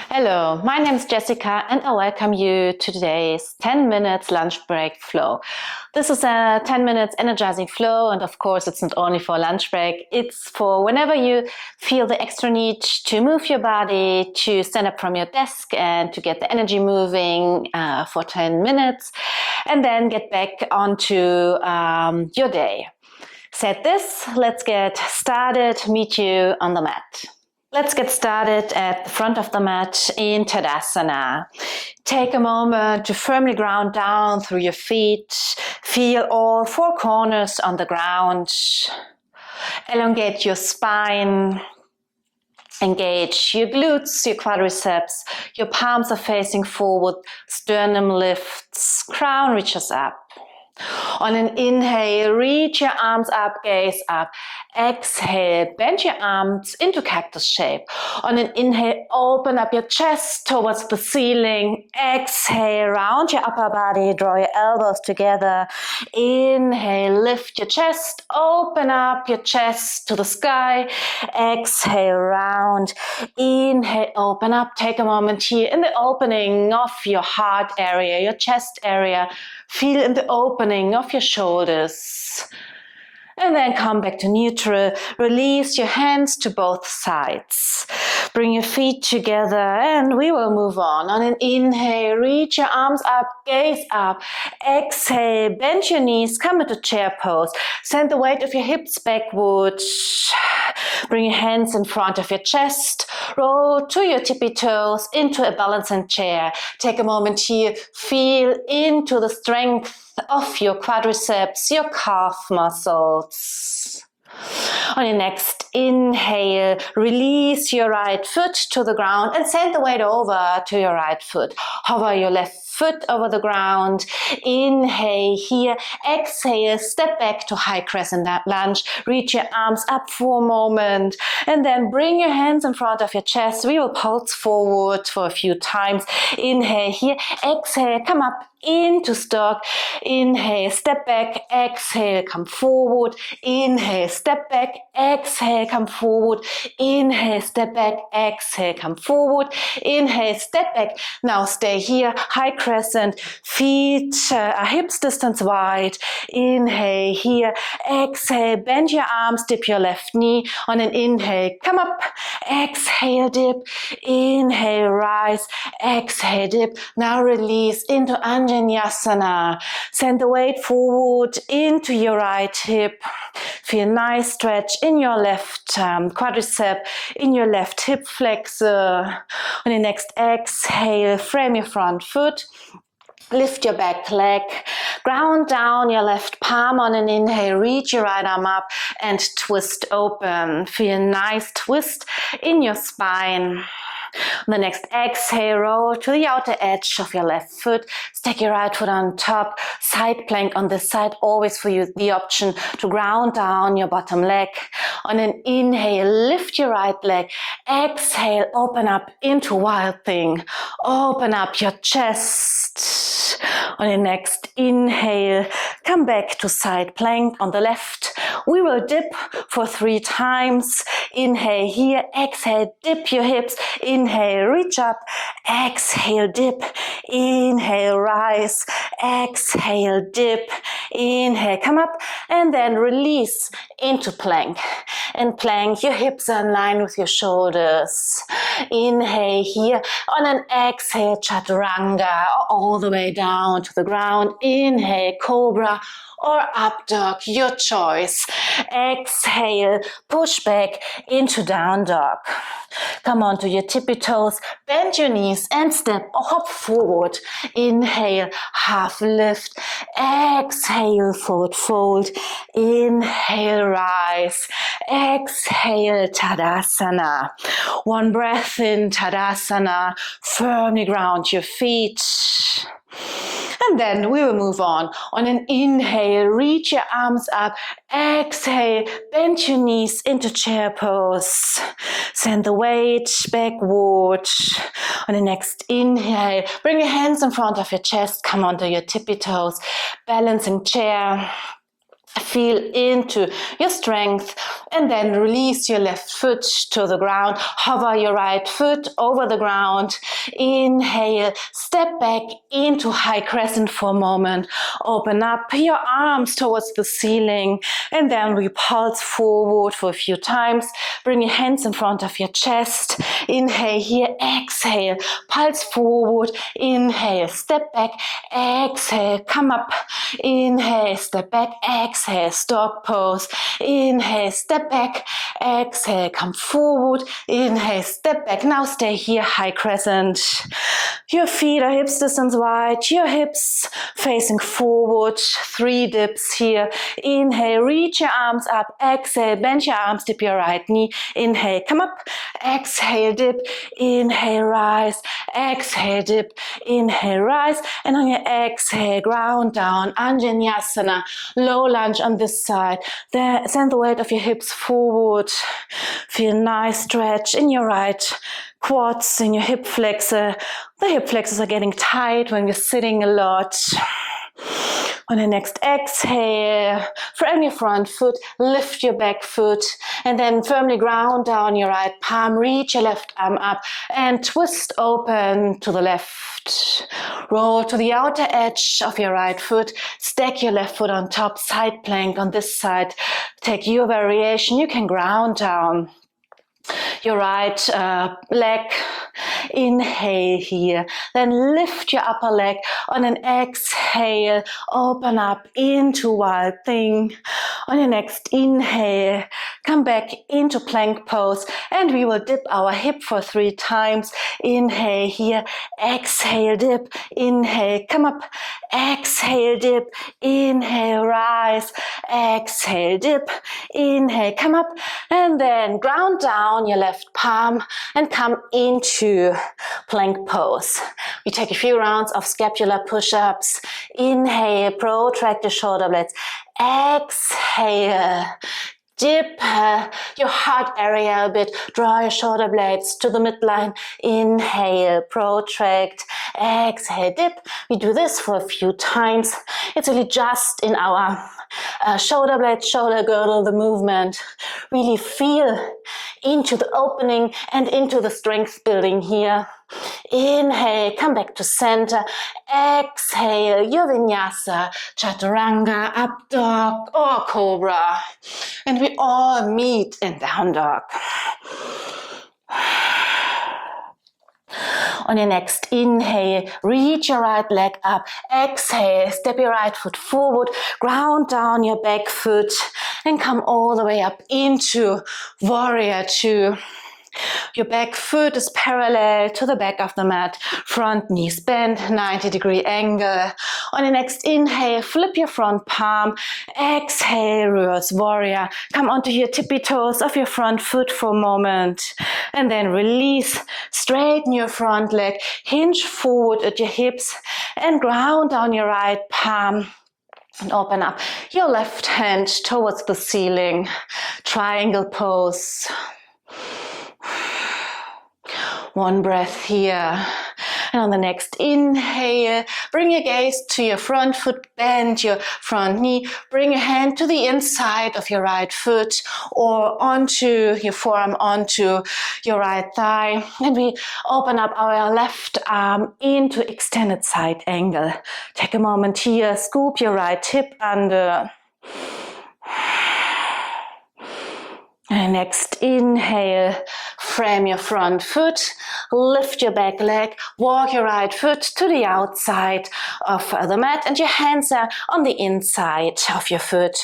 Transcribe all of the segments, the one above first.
Hello, my name is Jessica and I welcome you to today's 10 minutes lunch break flow. This is a 10 minutes energizing flow, and of course it's not only for lunch break, it's for whenever you feel the extra need to move your body, to stand up from your desk and to get the energy moving for 10 minutes and then get back onto your day. Said this, let's get started. Meet you on the mat. Let's get started at the front of the mat in Tadasana. Take a moment to firmly ground down through your feet. Feel all four corners on the ground. Elongate your spine. Engage your glutes, your quadriceps. Your palms are facing forward. Sternum lifts. Crown reaches up. On an inhale, reach your arms up, gaze up. Exhale, bend your arms into cactus shape. On an inhale, open up your chest towards the ceiling. Exhale, round your upper body, draw your elbows together. Inhale, lift your chest, open up your chest to the sky. Exhale, round. Inhale, open up. Take a moment here in the opening of your heart area, your chest area. Feel in the opening of your shoulders. And then come back to neutral. Release your hands to both sides. Bring your feet together and we will move on. On an inhale, reach your arms up, gaze up. Exhale, bend your knees, come into chair pose. Send the weight of your hips backward. Bring your hands in front of your chest. Roll to your tippy toes into a balancing chair. Take a moment here. Feel into the strength of your quadriceps, your calf muscles. On your next inhale, release your right foot to the ground and send the weight over to your right foot. Hover your left foot over the ground. Inhale here. Exhale, step back to high crescent lunge. Reach your arms up for a moment and then bring your hands in front of your chest. We will pulse forward for a few times. Inhale here. Exhale, come up into stock. Inhale, step back. Exhale, come forward. Inhale, step back. Exhale, come forward. Inhale, step back. Exhale, come forward. Inhale, step back. Now stay here. High crescent. Feet are hips distance wide. Inhale here. Exhale, bend your arms. Dip your left knee. On an inhale, come up. Exhale, dip. Inhale, rise. Exhale, dip. Now release into Anjaneyasana. Send the weight forward into your right hip. Feel nice stretch in your left quadricep, in your left hip flexor. On the next exhale, frame your front foot. Lift your back leg, ground down your left palm. On an inhale, reach your right arm up and twist open. Feel a nice twist in your spine. On the next exhale, roll to the outer edge of your left foot. Stack your right foot on top. Side plank on this side. Always for you the option to ground down your bottom leg. On an inhale, lift your right leg. Exhale, open up into wild thing. Open up your chest. On your next inhale, come back to side plank on the left. We will dip for 3 times. Inhale here, exhale, dip your hips. Inhale, reach up. Exhale, dip. Inhale, rise. Exhale, dip. Inhale, come up and then release into plank. In plank, your hips are in line with your shoulders. Inhale here. On an exhale, chaturanga, all the way down to the ground. Inhale, cobra or up dog, your choice. Exhale, push back into down dog. Come on to your tippy toes, bend your knees and step or hop forward. Inhale, half lift. Exhale, forward fold. Inhale, rise. Exhale, Tadasana. One breath in Tadasana. Firmly ground your feet. And then we will move on. On an inhale, reach your arms up. Exhale, bend your knees into chair pose. Send the weight backward. On the next inhale, bring your hands in front of your chest. Come onto your tippy toes. Balancing chair. Feel into your strength and then release your left foot to the ground. Hover your right foot over the ground. Inhale, step back into high crescent for a moment. Open up your arms towards the ceiling and then we pulse forward for a few times. Bring your hands in front of your chest. Inhale here, exhale, pulse forward. Inhale, step back, exhale, come up. Inhale, step back, exhale, stop pose. Inhale, step back, exhale, come forward. Inhale, step back. Now stay here, high crescent. Your feet are hips distance wide, your hips facing forward. 3 dips here. Inhale, reach your arms up. Exhale, bend your arms, dip your right knee. Inhale, come up. Exhale, dip. Inhale, rise. Exhale, dip. Inhale, rise. And on your exhale, ground down. Anjaneyasana. Low lunge on this side. There, send the weight of your hips forward. Feel nice stretch in your right quads, in your hip flexor. The hip flexors are getting tight when we're sitting a lot. On the next exhale, frame your front foot, lift your back foot, and then firmly ground down your right palm, reach your left arm up, and twist open to the left. Roll to the outer edge of your right foot, stack your left foot on top, side plank on this side. Take your variation, you can ground down your right leg. Inhale here, then lift your upper leg. On an exhale, open up into wild thing. On your next inhale, come back into plank pose and we will dip our hip for 3 times. Inhale here, exhale, dip, inhale, come up, exhale, dip, inhale, rise, exhale, dip, inhale, come up, and then ground down your left palm and come into plank pose. We take a few rounds of scapular push-ups. Inhale, protract your shoulder blades. Exhale, dip your heart area a bit. Draw your shoulder blades to the midline. Inhale, protract. Exhale, dip. We do this for a few times. It's really just in our shoulder blade, shoulder girdle, the movement. Really feel into the opening and into the strength building here. Inhale, come back to center. Exhale, your vinyasa, chaturanga, up dog or cobra. And we all meet in down dog. On your next inhale, reach your right leg up. Exhale, step your right foot forward, ground down your back foot and come all the way up into warrior 2. Your back foot is parallel to the back of the mat. Front knees bent, 90-degree angle. On your next inhale, flip your front palm. Exhale, reverse warrior. Come onto your tippy toes of your front foot for a moment. And then release. Straighten your front leg. Hinge forward at your hips and ground down your right palm. And open up your left hand towards the ceiling. Triangle pose. 1 breath here. And on the next inhale, bring your gaze to your front foot, bend your front knee, bring your hand to the inside of your right foot or onto your forearm, onto your right thigh. And we open up our left arm into extended side angle. Take a moment here, scoop your right hip under. And next inhale, frame your front foot, lift your back leg, walk your right foot to the outside of the mat and your hands are on the inside of your foot.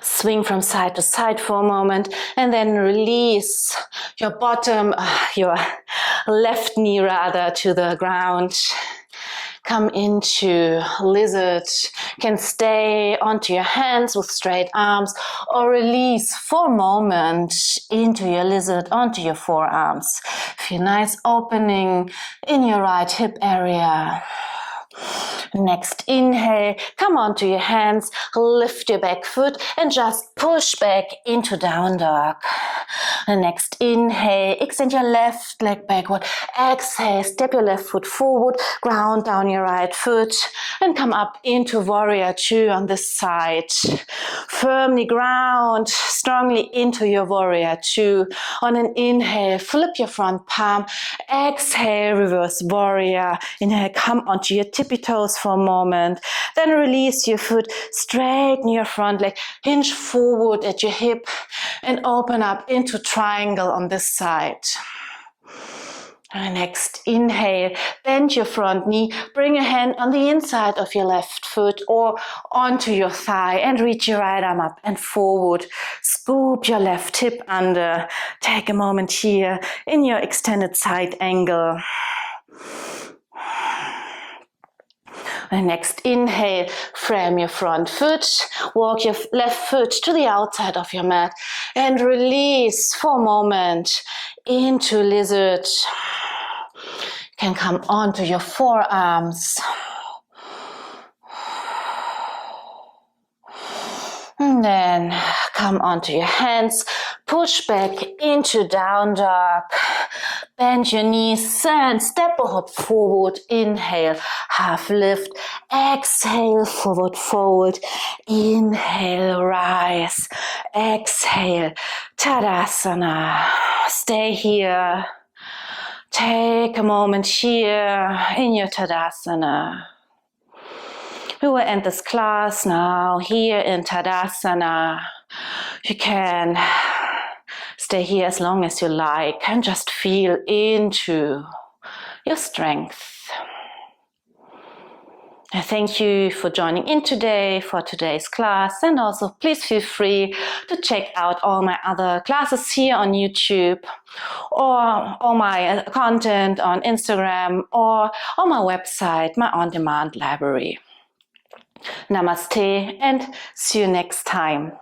Swing from side to side for a moment and then release your bottom, your left knee rather, to the ground. Come into lizard. Can stay onto your hands with straight arms or release for a moment into your lizard, onto your forearms. Feel nice opening in your right hip area. Next inhale, come onto your hands, lift your back foot and just push back into down dog. The next inhale, extend your left leg backward. Exhale, step your left foot forward, ground down your right foot, and come up into warrior two on this side. Firmly ground strongly into your warrior two. On an inhale, flip your front palm. Exhale, reverse warrior. Inhale, come onto your tippy toes for a moment. Then release your foot, straighten your front leg, hinge forward at your hip, and open up into triangle on this side. Next, inhale, bend your front knee, bring a hand on the inside of your left foot or onto your thigh and reach your right arm up and forward. Scoop your left hip under. Take a moment here in your extended side angle. Next, inhale, frame your front foot, walk your left foot to the outside of your mat and release for a moment into lizard. You can come onto your forearms. And then come onto your hands, push back into down dog. Bend your knees and step a hop forward. Inhale, half lift. Exhale, forward fold. Inhale, rise. Exhale, Tadasana. Stay here. Take a moment here in your Tadasana. We will end this class now here in Tadasana. You can stay here as long as you like and just feel into your strength. I thank you for joining in today for today's class, and also please feel free to check out all my other classes here on YouTube or all my content on Instagram or on my website, my on-demand library. Namaste and see you next time.